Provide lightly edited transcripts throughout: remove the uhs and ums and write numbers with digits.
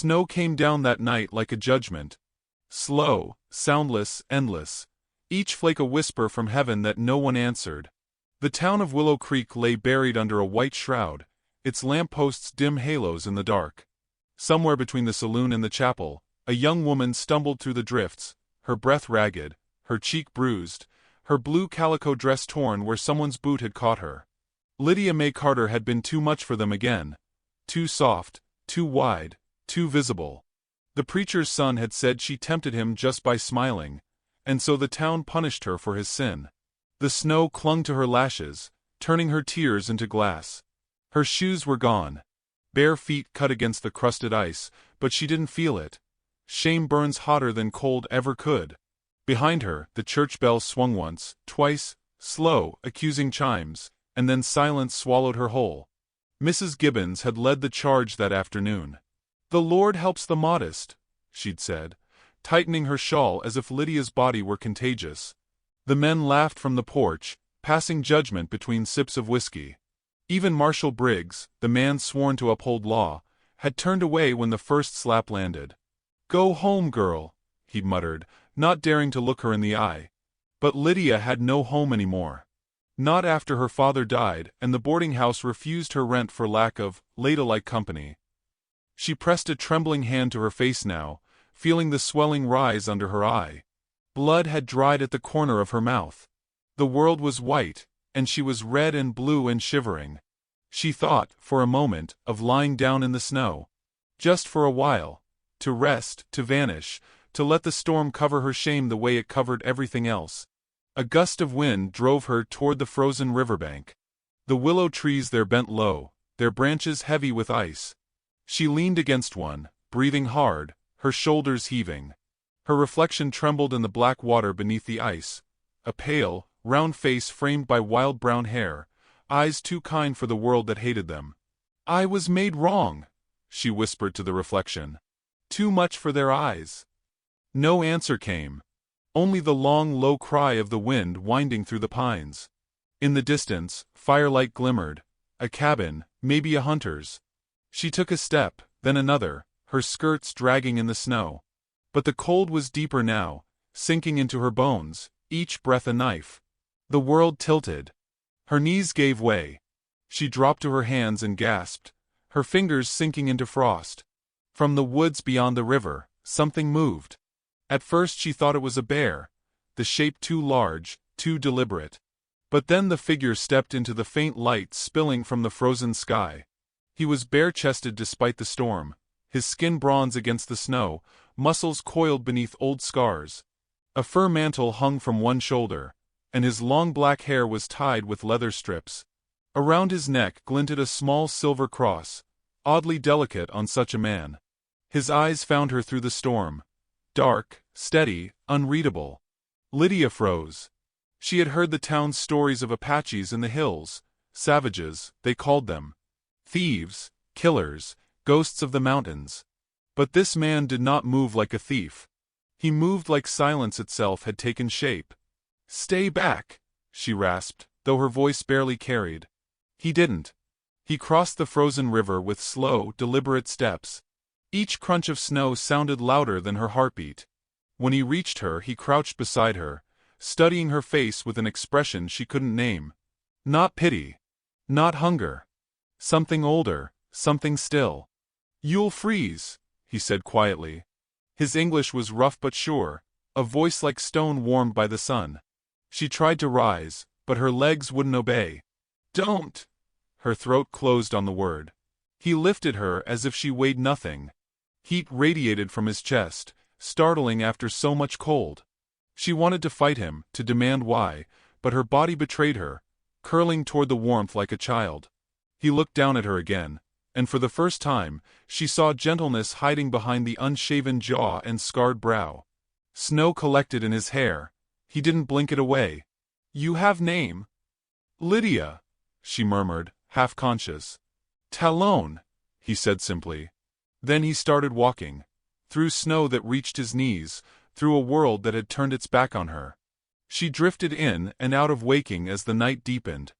Snow came down that night like a judgment. Slow, soundless, endless. Each flake a whisper from heaven that no one answered. The town of Willow Creek lay buried under a white shroud, its lampposts dim halos in the dark. Somewhere between the saloon and the chapel, a young woman stumbled through the drifts, her breath ragged, her cheek bruised, her blue calico dress torn where someone's boot had caught her. Lydia May Carter had been too much for them again. Too soft, too wide, too visible. The preacher's son had said she tempted him just by smiling, and so the town punished her for his sin. The snow clung to her lashes, turning her tears into glass. Her shoes were gone. Bare feet cut against the crusted ice, but she didn't feel it. Shame burns hotter than cold ever could. Behind her, the church bell swung once, twice, slow, accusing chimes, and then silence swallowed her whole. Mrs. Gibbons had led the charge that afternoon. "The Lord helps the modest," she'd said, tightening her shawl as if Lydia's body were contagious. The men laughed from the porch, passing judgment between sips of whiskey. Even Marshal Briggs, the man sworn to uphold law, had turned away when the first slap landed. "Go home, girl," he'd muttered, not daring to look her in the eye. But Lydia had no home anymore. Not after her father died and the boarding house refused her rent for lack of ladylike company. She pressed a trembling hand to her face now, feeling the swelling rise under her eye. Blood had dried at the corner of her mouth. The world was white, and she was red and blue and shivering. She thought, for a moment, of lying down in the snow. Just for a while. To rest, to vanish, to let the storm cover her shame the way it covered everything else. A gust of wind drove her toward the frozen riverbank. The willow trees there bent low, their branches heavy with ice. She leaned against one, breathing hard, her shoulders heaving. Her reflection trembled in the black water beneath the ice. A pale, round face framed by wild brown hair, eyes too kind for the world that hated them. "I was made wrong," she whispered to the reflection. "Too much for their eyes." No answer came. Only the long, low cry of the wind winding through the pines. In the distance, firelight glimmered. A cabin, maybe a hunter's. She took a step, then another, her skirts dragging in the snow. But the cold was deeper now, sinking into her bones, each breath a knife. The world tilted. Her knees gave way. She dropped to her hands and gasped, her fingers sinking into frost. From the woods beyond the river, something moved. At first she thought it was a bear, the shape too large, too deliberate. But then the figure stepped into the faint light spilling from the frozen sky. He was bare-chested despite the storm, his skin bronze against the snow, muscles coiled beneath old scars. A fur mantle hung from one shoulder, and his long black hair was tied with leather strips. Around his neck glinted a small silver cross, oddly delicate on such a man. His eyes found her through the storm. Dark, steady, unreadable. Lydia froze. She had heard the town's stories of Apaches in the hills, savages, they called them. Thieves, killers, ghosts of the mountains. But this man did not move like a thief. He moved like silence itself had taken shape. "Stay back," she rasped, though her voice barely carried. He didn't. He crossed the frozen river with slow, deliberate steps. Each crunch of snow sounded louder than her heartbeat. When he reached her, he crouched beside her, studying her face with an expression she couldn't name. Not pity. Not hunger. Something older, something still. "You'll freeze," he said quietly. His English was rough but sure, a voice like stone warmed by the sun. She tried to rise, but her legs wouldn't obey. "Don't!" Her throat closed on the word. He lifted her as if she weighed nothing. Heat radiated from his chest, startling after so much cold. She wanted to fight him, to demand why, but her body betrayed her, curling toward the warmth like a child. He looked down at her again, and for the first time, she saw gentleness hiding behind the unshaven jaw and scarred brow. Snow collected in his hair. He didn't blink it away. "You have name?" "Lydia," she murmured, half-conscious. "Talon," he said simply. Then he started walking. Through snow that reached his knees, through a world that had turned its back on her. She drifted in and out of waking as the night deepened.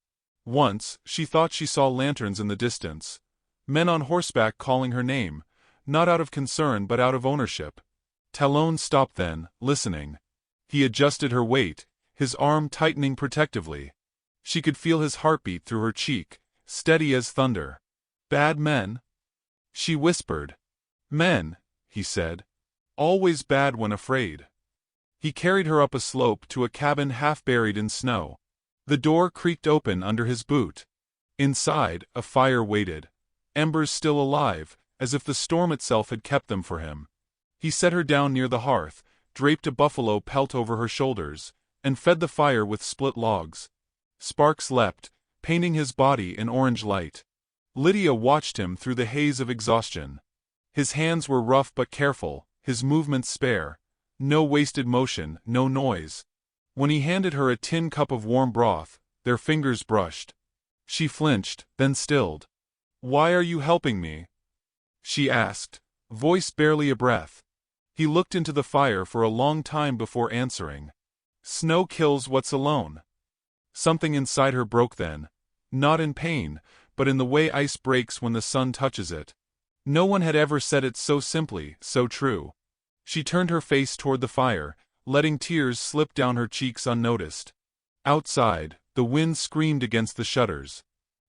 Once, she thought she saw lanterns in the distance. Men on horseback calling her name. not out of concern but out of ownership. Talon stopped then, listening. He adjusted her weight, his arm tightening protectively. She could feel his heartbeat through her cheek, steady as thunder. "Bad men?" she whispered. "Men," he said. "Always bad when afraid." He carried her up a slope to a cabin half buried in snow. The door creaked open under his boot. Inside, a fire waited, embers still alive, as if the storm itself had kept them for him. He set her down near the hearth, draped a buffalo pelt over her shoulders, and fed the fire with split logs. Sparks leapt, painting his body in orange light. Lydia watched him through the haze of exhaustion. His hands were rough but careful, his movements spare. No wasted motion, no noise. When he handed her a tin cup of warm broth, their fingers brushed. She flinched, then stilled. "Why are you helping me?" she asked, voice barely a breath. He looked into the fire for a long time before answering. "Snow kills what's alone." Something inside her broke then. Not in pain, but in the way ice breaks when the sun touches it. No one had ever said it so simply, so true. She turned her face toward the fire, letting tears slip down her cheeks unnoticed. Outside, the wind screamed against the shutters.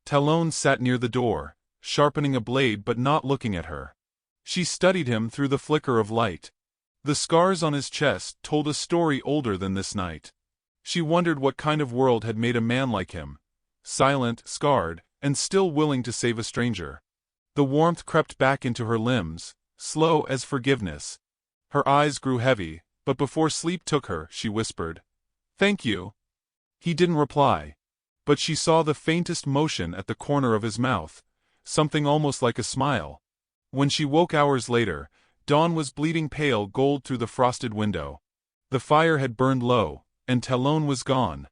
Talon sat near the door, sharpening a blade but not looking at her. She studied him through the flicker of light. The scars on his chest told a story older than this night. She wondered what kind of world had made a man like him. Silent, scarred, and still willing to save a stranger. The warmth crept back into her limbs, slow as forgiveness. Her eyes grew heavy, but before sleep took her, she whispered, "Thank you." He didn't reply. But she saw the faintest motion at the corner of his mouth, something almost like a smile. When she woke hours later, dawn was bleeding pale gold through the frosted window. The fire had burned low, and Talon was gone.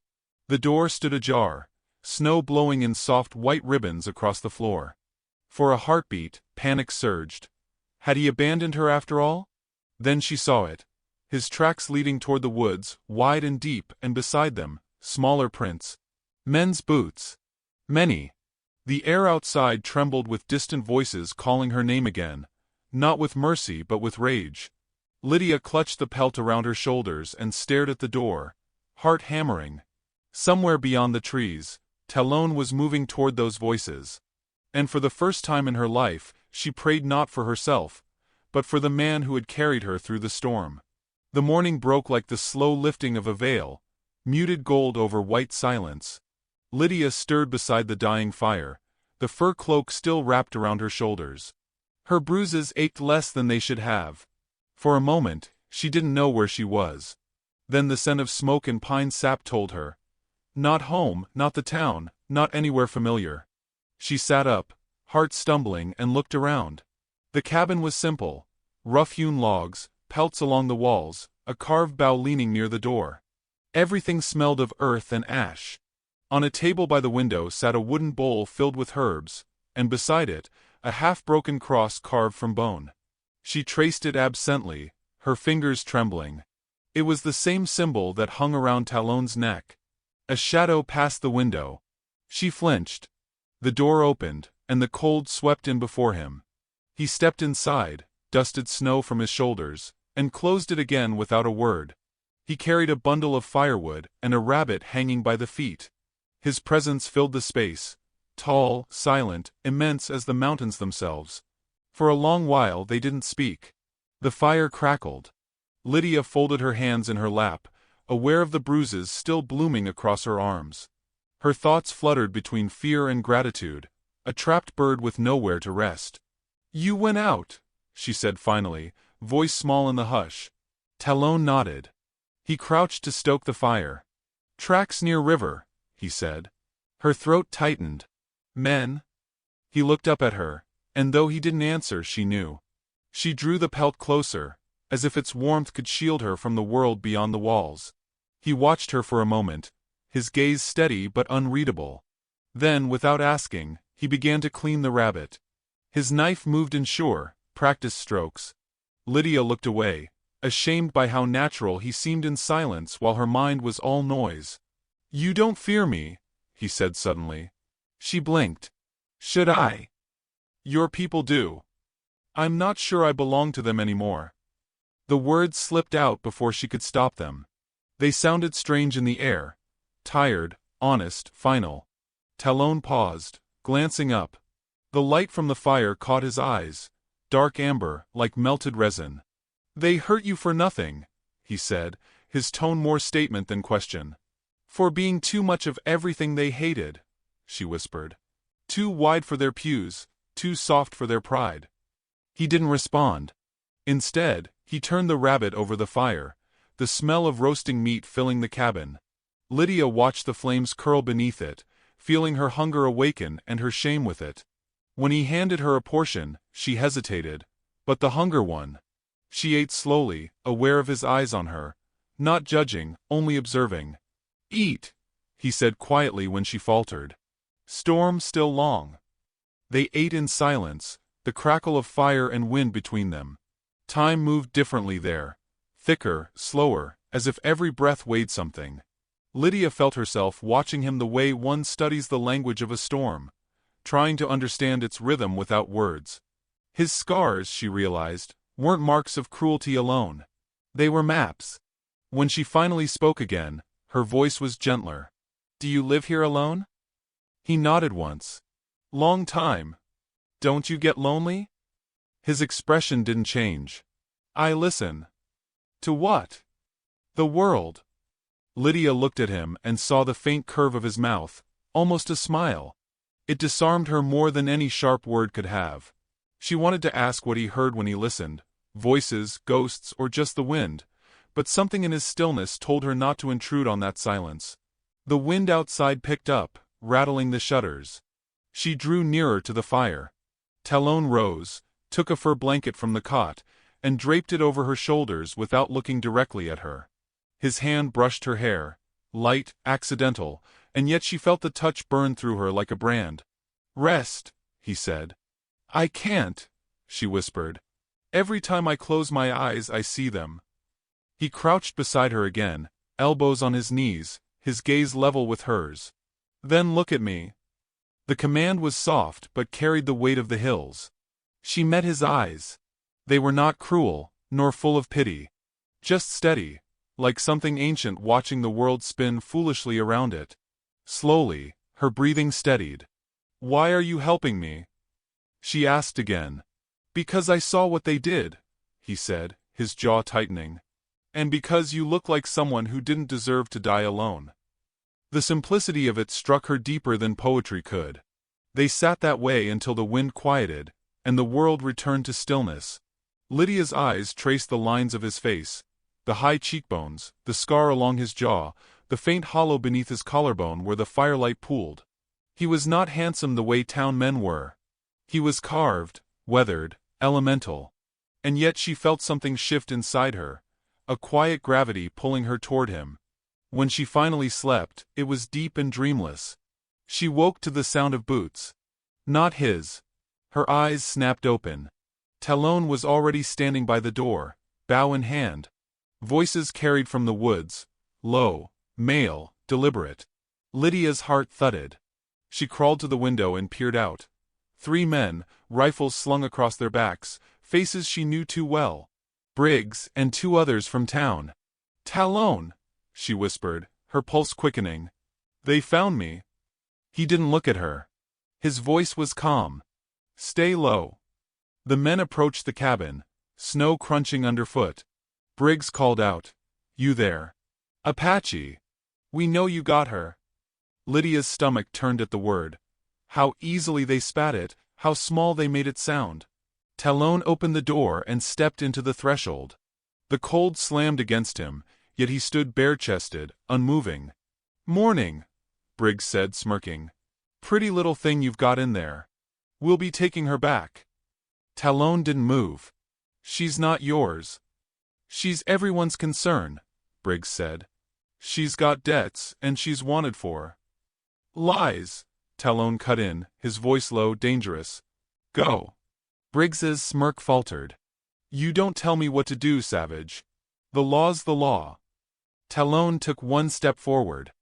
The door stood ajar, snow blowing in soft white ribbons across the floor. For a heartbeat, panic surged. Had he abandoned her after all? Then she saw it. His tracks leading toward the woods, wide and deep, and beside them, smaller prints. Men's boots. Many. The air outside trembled with distant voices calling her name again, not with mercy but with rage. Lydia clutched the pelt around her shoulders and stared at the door, heart hammering. Somewhere beyond the trees, Talon was moving toward those voices. And for the first time in her life, she prayed not for herself, but for the man who had carried her through the storm. The morning broke like the slow lifting of a veil, muted gold over white silence. Lydia stirred beside the dying fire, the fur cloak still wrapped around her shoulders. Her bruises ached less than they should have. For a moment, she didn't know where she was. Then the scent of smoke and pine sap told her. Not home, not the town, not anywhere familiar. She sat up, heart stumbling, and looked around. The cabin was simple. Rough-hewn logs, pelts along the walls, a carved bough leaning near the door. Everything smelled of earth and ash. On a table by the window sat a wooden bowl filled with herbs, and beside it, a half-broken cross carved from bone. She traced it absently, her fingers trembling. It was the same symbol that hung around Talon's neck. A shadow passed the window. She flinched. The door opened, and the cold swept in before him. He stepped inside, dusted snow from his shoulders, and closed it again without a word. He carried a bundle of firewood and a rabbit hanging by the feet. His presence filled the space, tall, silent, immense as the mountains themselves. For a long while they didn't speak. The fire crackled. Lydia folded her hands in her lap, aware of the bruises still blooming across her arms. Her thoughts fluttered between fear and gratitude, a trapped bird with nowhere to rest. "You went out," she said finally, voice small in the hush. Talon nodded. He crouched to stoke the fire. "Tracks near river," he said. Her throat tightened. "Men?" He looked up at her, and though he didn't answer, she knew. She drew the pelt closer, as if its warmth could shield her from the world beyond the walls. He watched her for a moment, his gaze steady but unreadable. Then, without asking, he began to clean the rabbit. His knife moved in sure, practiced strokes. Lydia looked away, ashamed by how natural he seemed in silence while her mind was all noise. "You don't fear me," he said suddenly. She blinked. "Should I?" "Your people do." I'm not sure I belong to them anymore. The words slipped out before she could stop them. They sounded strange in the air. Tired, honest, final. Talon paused, glancing up. The light from the fire caught his eyes, dark amber, like melted resin. They hurt you for nothing, he said, his tone more statement than question. For being too much of everything they hated, she whispered. Too wide for their pews, too soft for their pride. He didn't respond. Instead, he turned the rabbit over the fire, the smell of roasting meat filling the cabin. Lydia watched the flames curl beneath it, feeling her hunger awaken and her shame with it. When he handed her a portion, she hesitated, but the hunger won. She ate slowly, aware of his eyes on her, not judging, only observing. Eat, he said quietly when she faltered. Storm still long. They ate in silence, the crackle of fire and wind between them. Time moved differently there, thicker, slower, as if every breath weighed something. Lydia felt herself watching him the way one studies the language of a storm, trying to understand its rhythm without words. His scars, she realized, weren't marks of cruelty alone. They were maps. When she finally spoke again, her voice was gentler. Do you live here alone? He nodded once. Long time. Don't you get lonely? His expression didn't change. I listen. To what? The world. Lydia looked at him and saw the faint curve of his mouth, almost a smile. It disarmed her more than any sharp word could have. She wanted to ask what he heard when he listened, voices, ghosts, or just the wind, but something in his stillness told her not to intrude on that silence. The wind outside picked up, rattling the shutters. She drew nearer to the fire. Talon rose, took a fur blanket from the cot, and draped it over her shoulders without looking directly at her. His hand brushed her hair, light, accidental, and yet she felt the touch burn through her like a brand. Rest, he said. I can't, she whispered. Every time I close my eyes I see them. He crouched beside her again, elbows on his knees, his gaze level with hers. Then look at me. The command was soft but carried the weight of the hills. She met his eyes. They were not cruel, nor full of pity. Just steady, like something ancient watching the world spin foolishly around it. Slowly, her breathing steadied. Why are you helping me? She asked again. Because I saw what they did, he said, his jaw tightening. And because you look like someone who didn't deserve to die alone. The simplicity of it struck her deeper than poetry could. They sat that way until the wind quieted, and the world returned to stillness. Lydia's eyes traced the lines of his face, the high cheekbones, the scar along his jaw, the faint hollow beneath his collarbone where the firelight pooled. He was not handsome the way town men were. He was carved, weathered, elemental. And yet she felt something shift inside her, a quiet gravity pulling her toward him. When she finally slept, it was deep and dreamless. She woke to the sound of boots. Not his. Her eyes snapped open. Talon was already standing by the door, bow in hand. Voices carried from the woods, low, male, deliberate. Lydia's heart thudded. She crawled to the window and peered out. 3 men, rifles slung across their backs, faces she knew too well. Briggs and 2 others from town. Talon, she whispered, her pulse quickening. They found me. He didn't look at her. His voice was calm. Stay low. The men approached the cabin, snow crunching underfoot. Briggs called out, You there? Apache. We know you got her. Lydia's stomach turned at the word. How easily they spat it, how small they made it sound. Talon opened the door and stepped into the threshold. The cold slammed against him, yet he stood bare-chested, unmoving. Morning, Briggs said, smirking. Pretty little thing you've got in there. We'll be taking her back. Talon didn't move. She's not yours. She's everyone's concern, Briggs said. She's got debts, and she's wanted for. Lies, Talon cut in, his voice low, dangerous. Go. Briggs's smirk faltered. You don't tell me what to do, savage. The law's the law. Talon took 1 step forward.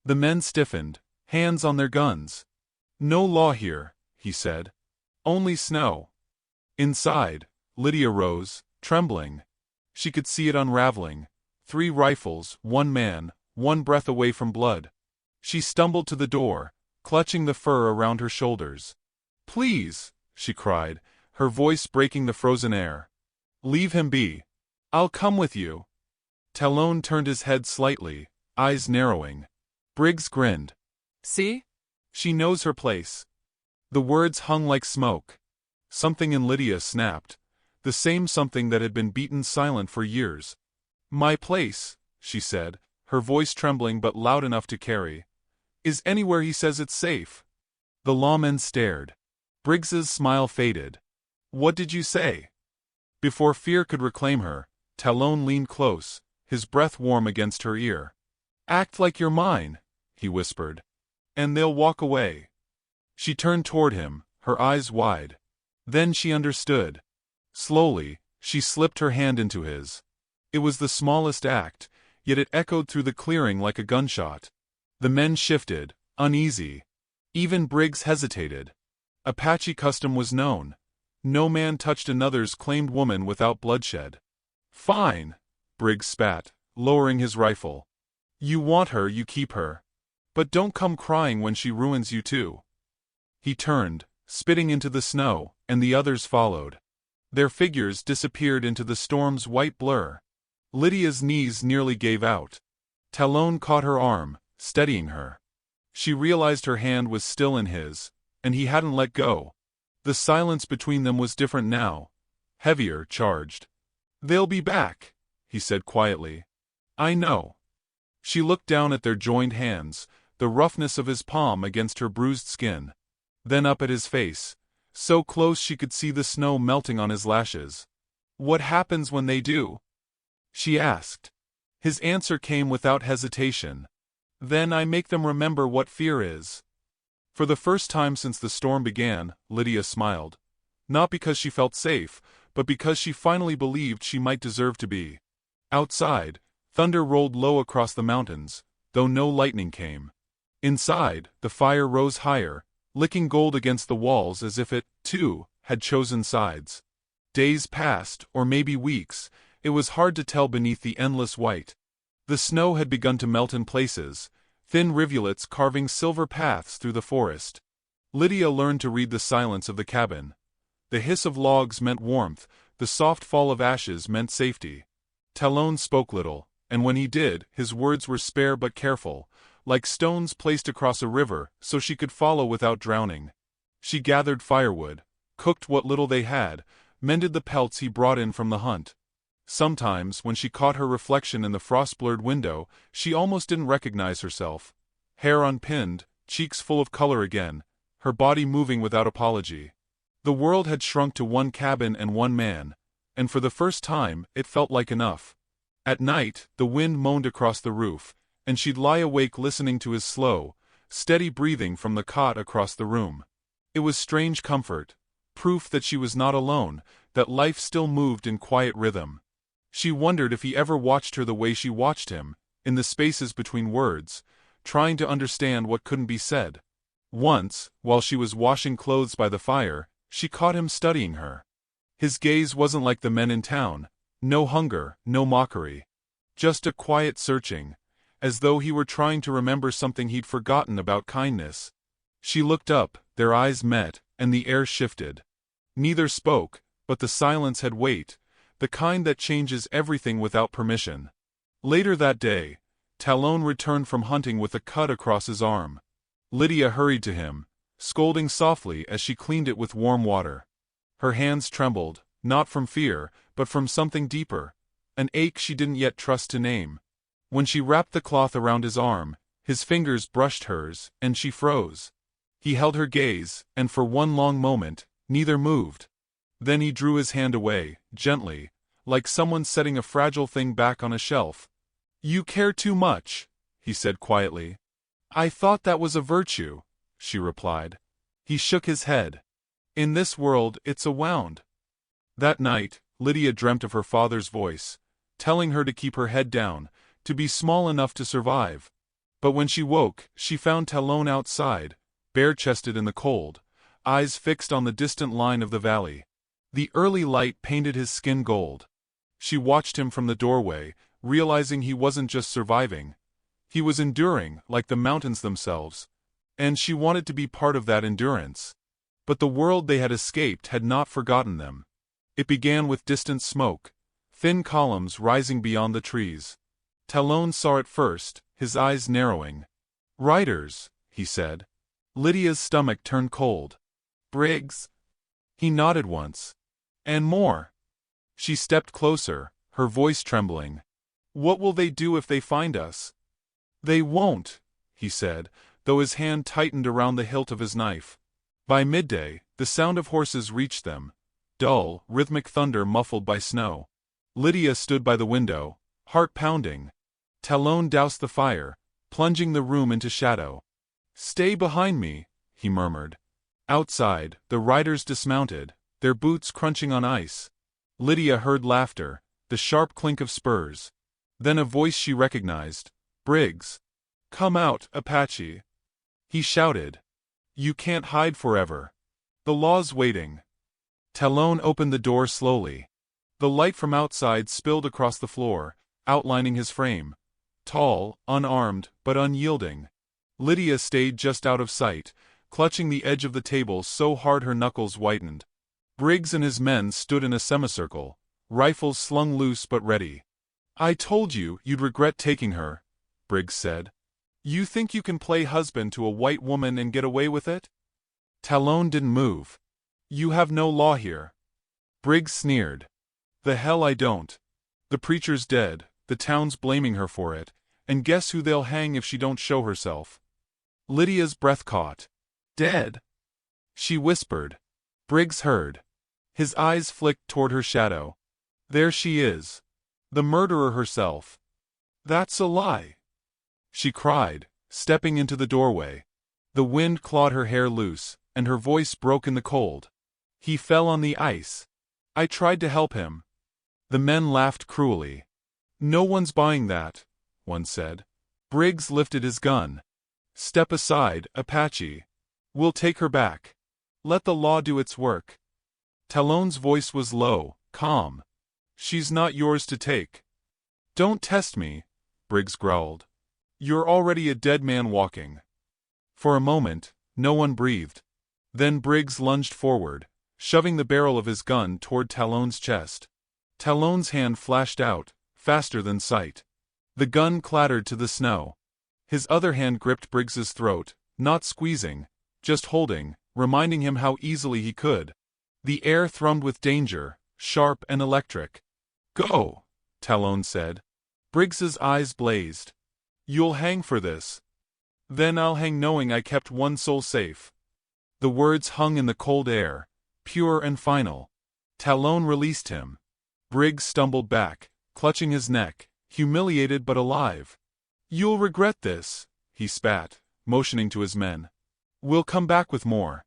The men stiffened, hands on their guns. No law here, he said. Only snow. Inside, Lydia rose, trembling. She could see it unraveling. 3 rifles, 1 man, 1 breath away from blood. She stumbled to the door, clutching the fur around her shoulders. "Please," she cried, her voice breaking the frozen air. "Leave him be. I'll come with you." Talon turned his head slightly, eyes narrowing. Briggs grinned. "See? She knows her place." The words hung like smoke. Something in Lydia snapped, the same something that had been beaten silent for years. "My place," she said, her voice trembling but loud enough to carry, "is anywhere he says it's safe." The lawmen stared. Briggs's smile faded. "What did you say?" Before fear could reclaim her, Talon leaned close, his breath warm against her ear. "Act like you're mine," he whispered. "And they'll walk away." She turned toward him, her eyes wide. Then she understood. Slowly, she slipped her hand into his. It was the smallest act, yet it echoed through the clearing like a gunshot. The men shifted, uneasy. Even Briggs hesitated. Apache custom was known. No man touched another's claimed woman without bloodshed. "Fine," Briggs spat, lowering his rifle. "You want her, you keep her. But don't come crying when she ruins you too." He turned, spitting into the snow, and the others followed. Their figures disappeared into the storm's white blur. Lydia's knees nearly gave out. Talon caught her arm, steadying her. She realized her hand was still in his, and he hadn't let go. The silence between them was different now, heavier, charged. "They'll be back," he said quietly. "I know." She looked down at their joined hands, the roughness of his palm against her bruised skin. Then up at his face, so close she could see the snow melting on his lashes. "What happens when they do?" she asked. His answer came without hesitation. "Then I make them remember what fear is." For the first time since the storm began, Lydia smiled. Not because she felt safe, but because she finally believed she might deserve to be. Outside, thunder rolled low across the mountains, though no lightning came. Inside, the fire rose higher, licking gold against the walls as if it, too, had chosen sides. Days passed, or maybe weeks. It was hard to tell beneath the endless white. The snow had begun to melt in places, thin rivulets carving silver paths through the forest. Lydia learned to read the silence of the cabin. The hiss of logs meant warmth, the soft fall of ashes meant safety. Talon spoke little, and when he did, his words were spare but careful, like stones placed across a river so she could follow without drowning. She gathered firewood, cooked what little they had, mended the pelts he brought in from the hunt. Sometimes, when she caught her reflection in the frost-blurred window, she almost didn't recognize herself. Hair unpinned, cheeks full of color again, her body moving without apology. The world had shrunk to one cabin and one man, and for the first time, it felt like enough. At night, the wind moaned across the roof, and she'd lie awake listening to his slow, steady breathing from the cot across the room. It was strange comfort, proof that she was not alone, that life still moved in quiet rhythm. She wondered if he ever watched her the way she watched him, in the spaces between words, trying to understand what couldn't be said. Once, while she was washing clothes by the fire, she caught him studying her. His gaze wasn't like the men in town, no hunger, no mockery. Just a quiet searching, as though he were trying to remember something he'd forgotten about kindness. She looked up, their eyes met, and the air shifted. Neither spoke, but the silence had weight, the kind that changes everything without permission. Later that day, Talon returned from hunting with a cut across his arm. Lydia hurried to him, scolding softly as she cleaned it with warm water. Her hands trembled, not from fear, but from something deeper, an ache she didn't yet trust to name. When she wrapped the cloth around his arm, his fingers brushed hers, and she froze. He held her gaze, and for one long moment, neither moved. Then he drew his hand away, gently, like someone setting a fragile thing back on a shelf. "You care too much," he said quietly. "I thought that was a virtue," she replied. He shook his head. "In this world, it's a wound." That night, Lydia dreamt of her father's voice, telling her to keep her head down, to be small enough to survive. But when she woke, she found Talon outside, bare-chested in the cold, eyes fixed on the distant line of the valley. The early light painted his skin gold. She watched him from the doorway, realizing he wasn't just surviving. He was enduring, like the mountains themselves. And she wanted to be part of that endurance. But the world they had escaped had not forgotten them. It began with distant smoke, thin columns rising beyond the trees. Talon saw it first, his eyes narrowing. "Riders," he said. Lydia's stomach turned cold. "Briggs?" He nodded once. "And more." She stepped closer, her voice trembling. "What will they do if they find us?" "They won't," he said, though his hand tightened around the hilt of his knife. By midday, the sound of horses reached them. Dull, rhythmic thunder muffled by snow. Lydia stood by the window, heart pounding. Talon doused the fire, plunging the room into shadow. "Stay behind me," he murmured. Outside, the riders dismounted, their boots crunching on ice. Lydia heard laughter, the sharp clink of spurs. Then a voice she recognized. "Briggs. Come out, Apache." He shouted. "You can't hide forever. The law's waiting." Talon opened the door slowly. The light from outside spilled across the floor, outlining his frame. Tall, unarmed, but unyielding. Lydia stayed just out of sight, clutching the edge of the table so hard her knuckles whitened. Briggs and his men stood in a semicircle, rifles slung loose but ready. "I told you you'd regret taking her," Briggs said. "You think you can play husband to a white woman and get away with it?" Talon didn't move. "You have no law here." Briggs sneered. "The hell I don't. The preacher's dead, the town's blaming her for it, and guess who they'll hang if she don't show herself." Lydia's breath caught. "Dead?" she whispered. Briggs heard. His eyes flicked toward her shadow. "There she is. The murderer herself." "That's a lie," she cried, stepping into the doorway. The wind clawed her hair loose, and her voice broke in the cold. "He fell on the ice. I tried to help him." The men laughed cruelly. "No one's buying that," one said. Briggs lifted his gun. "Step aside, Apache. We'll take her back. Let the law do its work." Talon's voice was low, calm. "She's not yours to take." "Don't test me," Briggs growled. "You're already a dead man walking." For a moment, no one breathed. Then Briggs lunged forward, shoving the barrel of his gun toward Talon's chest. Talon's hand flashed out, faster than sight. The gun clattered to the snow. His other hand gripped Briggs's throat, not squeezing, just holding, reminding him how easily he could. The air thrummed with danger, sharp and electric. "Go," Talon said. Briggs's eyes blazed. "You'll hang for this." "Then I'll hang knowing I kept one soul safe." The words hung in the cold air, pure and final. Talon released him. Briggs stumbled back, clutching his neck, humiliated but alive. "You'll regret this," he spat, motioning to his men. "We'll come back with more.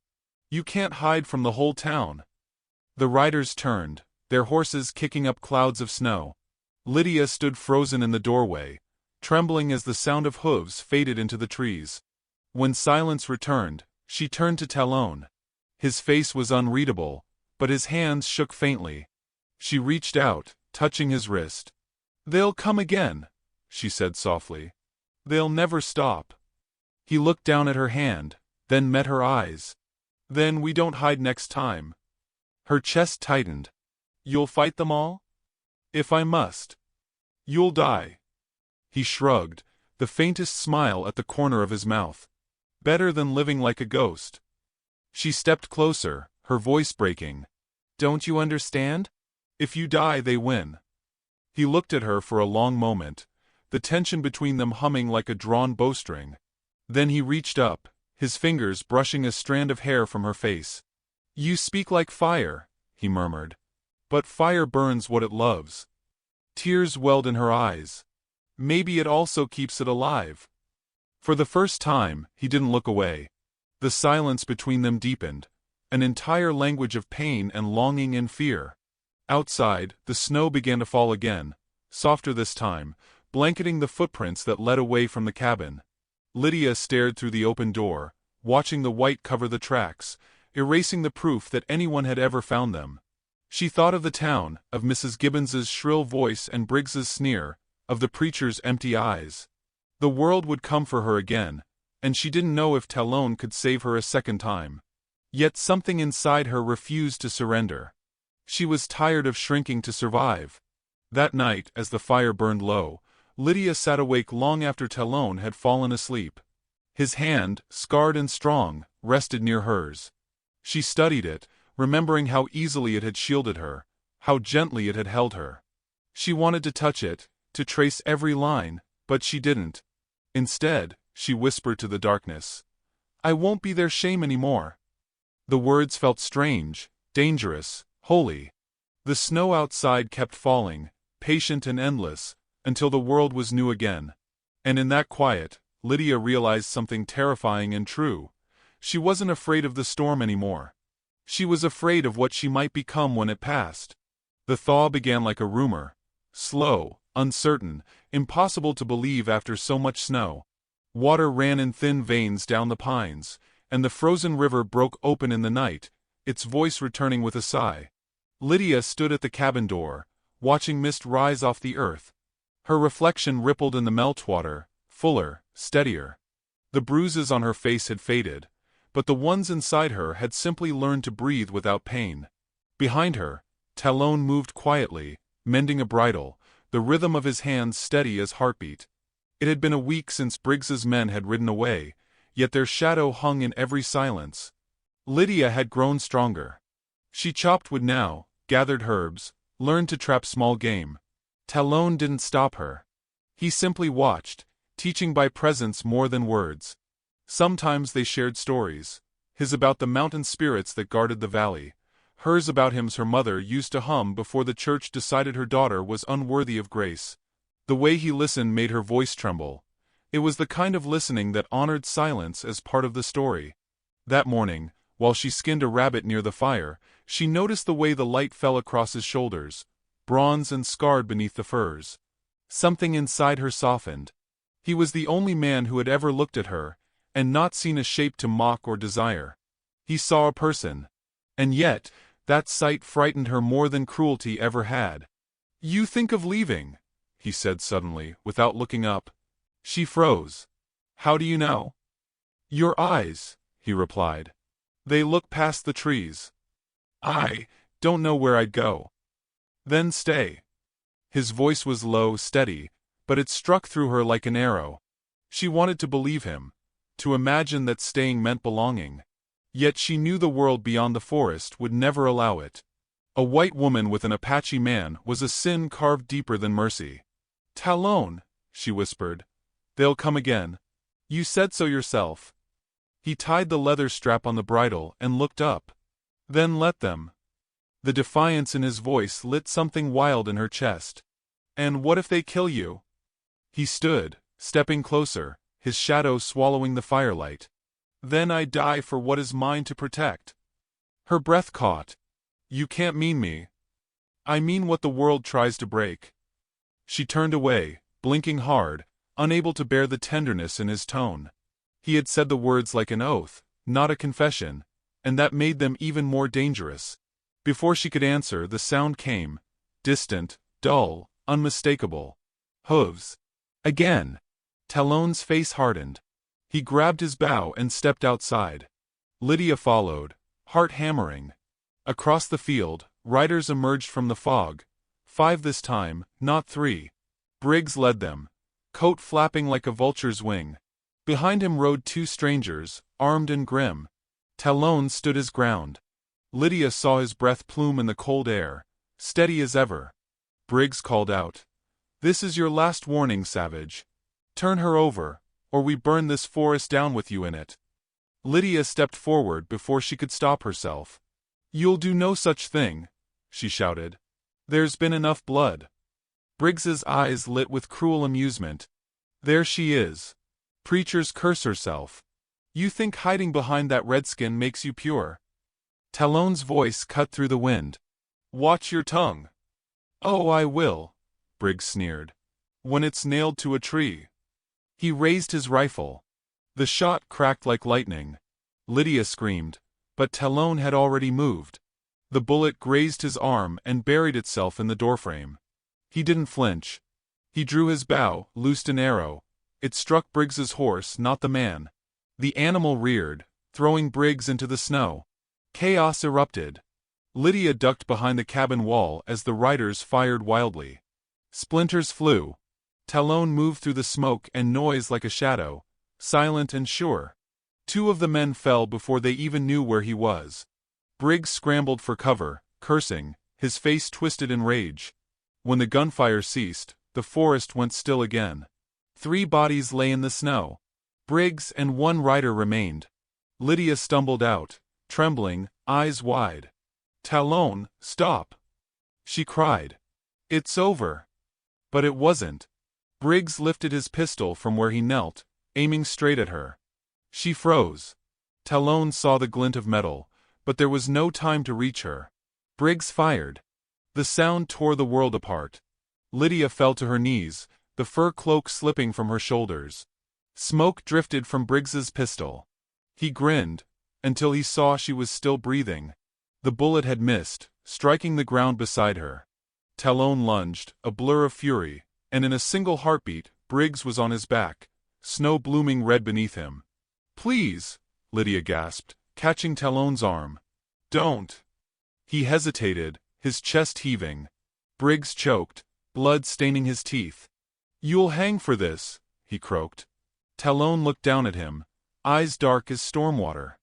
You can't hide from the whole town." The riders turned, their horses kicking up clouds of snow. Lydia stood frozen in the doorway, trembling as the sound of hooves faded into the trees. When silence returned, she turned to Talon. His face was unreadable, but his hands shook faintly. She reached out, touching his wrist. "They'll come again," she said softly. "They'll never stop." He looked down at her hand, then met her eyes. "Then we don't hide next time." Her chest tightened. "You'll fight them all?" "If I must." "You'll die." He shrugged, the faintest smile at the corner of his mouth. "Better than living like a ghost." She stepped closer, her voice breaking. "Don't you understand? If you die, they win." He looked at her for a long moment, the tension between them humming like a drawn bowstring. Then he reached up, his fingers brushing a strand of hair from her face. "You speak like fire," he murmured. "But fire burns what it loves." Tears welled in her eyes. "Maybe it also keeps it alive." For the first time, he didn't look away. The silence between them deepened, an entire language of pain and longing and fear. Outside, the snow began to fall again, softer this time, blanketing the footprints that led away from the cabin. Lydia stared through the open door, watching the white cover the tracks, erasing the proof that anyone had ever found them. She thought of the town, of Mrs. Gibbons's shrill voice and Briggs's sneer, of the preacher's empty eyes. The world would come for her again, and she didn't know if Talon could save her a second time. Yet something inside her refused to surrender. She was tired of shrinking to survive. That night, as the fire burned low, Lydia sat awake long after Talon had fallen asleep. His hand, scarred and strong, rested near hers. She studied it, remembering how easily it had shielded her, how gently it had held her. She wanted to touch it, to trace every line, but she didn't. Instead, she whispered to the darkness, "I won't be their shame anymore." The words felt strange, dangerous, holy. The snow outside kept falling, patient and endless, until the world was new again. And in that quiet, Lydia realized something terrifying and true. She wasn't afraid of the storm anymore. She was afraid of what she might become when it passed. The thaw began like a rumor. Slow, uncertain, impossible to believe after so much snow. Water ran in thin veins down the pines, and the frozen river broke open in the night, its voice returning with a sigh. Lydia stood at the cabin door, watching mist rise off the earth. Her reflection rippled in the meltwater, fuller, steadier. The bruises on her face had faded, but the ones inside her had simply learned to breathe without pain. Behind her, Talon moved quietly, mending a bridle, the rhythm of his hands steady as heartbeat. It had been a week since Briggs's men had ridden away, yet their shadow hung in every silence. Lydia had grown stronger. She chopped wood now, gathered herbs, learned to trap small game. Talon didn't stop her. He simply watched, teaching by presence more than words. Sometimes they shared stories, his about the mountain spirits that guarded the valley, hers about hymns her mother used to hum before the church decided her daughter was unworthy of grace. The way he listened made her voice tremble. It was the kind of listening that honored silence as part of the story. That morning, while she skinned a rabbit near the fire, she noticed the way the light fell across his shoulders, bronze and scarred beneath the furs. Something inside her softened. He was the only man who had ever looked at her, and not seen a shape to mock or desire. He saw a person. And yet, that sight frightened her more than cruelty ever had. "You think of leaving?" he said suddenly, without looking up. She froze. "How do you know?" "Your eyes," he replied. "They look past the trees." "I don't know where I'd go." "Then stay." His voice was low, steady, but it struck through her like an arrow. She wanted to believe him, to imagine that staying meant belonging. Yet she knew the world beyond the forest would never allow it. A white woman with an Apache man was a sin carved deeper than mercy. "Talon," she whispered, "they'll come again. You said so yourself." He tied the leather strap on the bridle and looked up. "Then let them." The defiance in his voice lit something wild in her chest. "And what if they kill you?" He stood, stepping closer, his shadow swallowing the firelight. "Then I die for what is mine to protect." Her breath caught. "You can't mean me." "I mean what the world tries to break." She turned away, blinking hard, unable to bear the tenderness in his tone. He had said the words like an oath, not a confession, and that made them even more dangerous. Before she could answer, the sound came, distant, dull, unmistakable. Hooves. Again. Talon's face hardened. He grabbed his bow and stepped outside. Lydia followed, heart hammering. Across the field, riders emerged from the fog. 5 this time, not 3. Briggs led them, coat flapping like a vulture's wing. Behind him rode 2 strangers, armed and grim. Talon stood his ground. Lydia saw his breath plume in the cold air, steady as ever. Briggs called out, "This is your last warning, savage. Turn her over, or we burn this forest down with you in it." Lydia stepped forward before she could stop herself. "You'll do no such thing," she shouted. "There's been enough blood." Briggs's eyes lit with cruel amusement. "There she is. Preacher's curse herself. You think hiding behind that redskin makes you pure?" Talon's voice cut through the wind. "Watch your tongue." "Oh, I will," Briggs sneered. "When it's nailed to a tree." He raised his rifle. The shot cracked like lightning. Lydia screamed, but Talon had already moved. The bullet grazed his arm and buried itself in the doorframe. He didn't flinch. He drew his bow, loosed an arrow. It struck Briggs's horse, not the man. The animal reared, throwing Briggs into the snow. Chaos erupted. Lydia ducked behind the cabin wall as the riders fired wildly. Splinters flew. Talon moved through the smoke and noise like a shadow, silent and sure. 2 of the men fell before they even knew where he was. Briggs scrambled for cover, cursing, his face twisted in rage. When the gunfire ceased, the forest went still again. 3 bodies lay in the snow. Briggs and 1 rider remained. Lydia stumbled out, trembling, eyes wide. "Talon, stop!" she cried. "It's over." But it wasn't. Briggs lifted his pistol from where he knelt, aiming straight at her. She froze. Talon saw the glint of metal, but there was no time to reach her. Briggs fired. The sound tore the world apart. Lydia fell to her knees, the fur cloak slipping from her shoulders. Smoke drifted from Briggs's pistol. He grinned, until he saw she was still breathing. The bullet had missed, striking the ground beside her. Talon lunged, a blur of fury, and in a single heartbeat, Briggs was on his back, snow blooming red beneath him. "Please," Lydia gasped, catching Talon's arm. "Don't." He hesitated, his chest heaving. Briggs choked, blood staining his teeth. "You'll hang for this," he croaked. Talon looked down at him, eyes dark as storm water.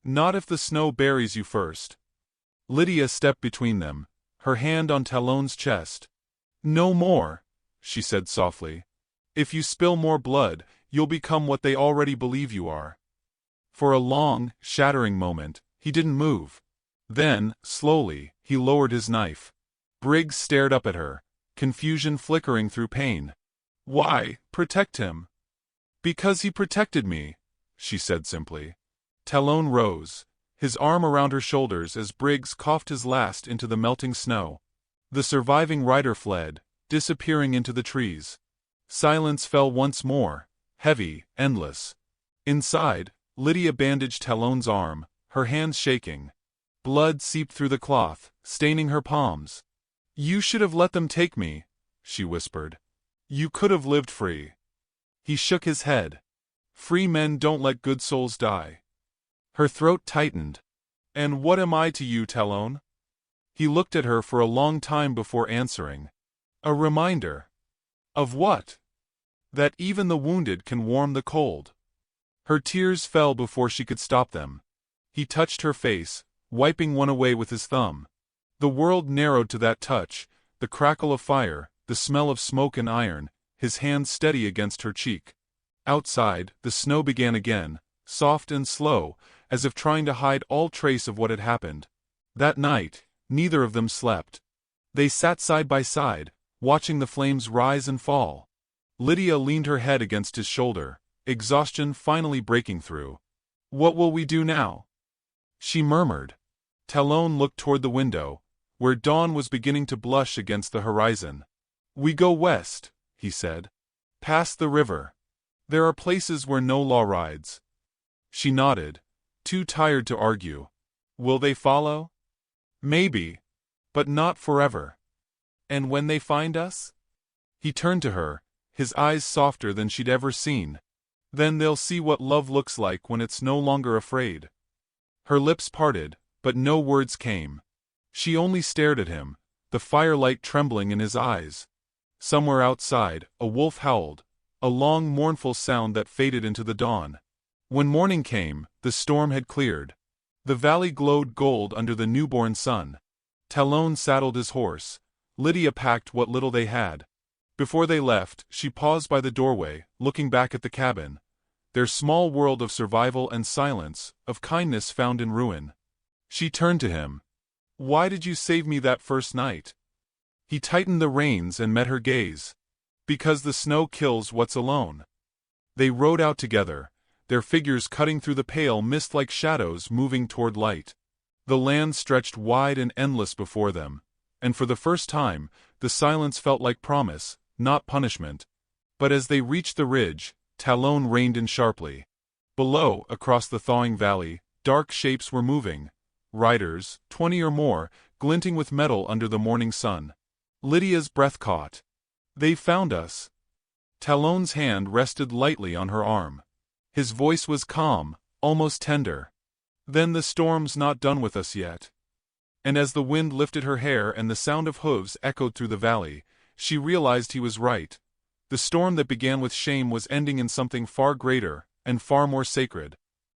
"Not if the snow buries you first." Lydia stepped between them, her hand on Talon's chest. "No more," she said softly. "If you spill more blood, you'll become what they already believe you are." For a long, shattering moment, he didn't move. Then, slowly, he lowered his knife. Briggs stared up at her, confusion flickering through pain. "Why, protect him?" "Because he protected me," she said simply. Talon rose, his arm around her shoulders as Briggs coughed his last into the melting snow. The surviving rider fled, disappearing into the trees. Silence fell once more, heavy, endless. Inside, Lydia bandaged Talon's arm, her hands shaking. Blood seeped through the cloth, staining her palms. "You should have let them take me," she whispered. "You could have lived free." He shook his head. "Free men don't let good souls die." Her throat tightened. "And what am I to you, Talon?" He looked at her for a long time before answering. "A reminder." "Of what?" "That even the wounded can warm the cold." Her tears fell before she could stop them. He touched her face, wiping one away with his thumb. The world narrowed to that touch, the crackle of fire, the smell of smoke and iron, his hand steady against her cheek. Outside, the snow began again, soft and slow, as if trying to hide all trace of what had happened. That night, neither of them slept. They sat side by side, watching the flames rise and fall. Lydia leaned her head against his shoulder, exhaustion finally breaking through. "What will we do now?" she murmured. Talon looked toward the window, where dawn was beginning to blush against the horizon. "We go west," he said. "Past the river. There are places where no law rides." She nodded, too tired to argue. "Will they follow?" "Maybe. But not forever." "And when they find us?" He turned to her, his eyes softer than she'd ever seen. "Then they'll see what love looks like when it's no longer afraid." Her lips parted, but no words came. She only stared at him, the firelight trembling in his eyes. Somewhere outside, a wolf howled, a long mournful sound that faded into the dawn. When morning came, the storm had cleared. The valley glowed gold under the newborn sun. Talon saddled his horse. Lydia packed what little they had. Before they left, she paused by the doorway, looking back at the cabin. Their small world of survival and silence, of kindness found in ruin. She turned to him. "Why did you save me that first night?" He tightened the reins and met her gaze. "Because the snow kills what's alone." They rode out together, their figures cutting through the pale mist like shadows moving toward light. The land stretched wide and endless before them, and for the first time, the silence felt like promise, not punishment. But as they reached the ridge, Talon reined in sharply. Below, across the thawing valley, dark shapes were moving, riders, 20 or more, glinting with metal under the morning sun. Lydia's breath caught. "They've found us." Talon's hand rested lightly on her arm. His voice was calm, almost tender. "Then the storm's not done with us yet." And as the wind lifted her hair and the sound of hooves echoed through the valley, she realized he was right. The storm that began with shame was ending in something far greater, and far more sacred.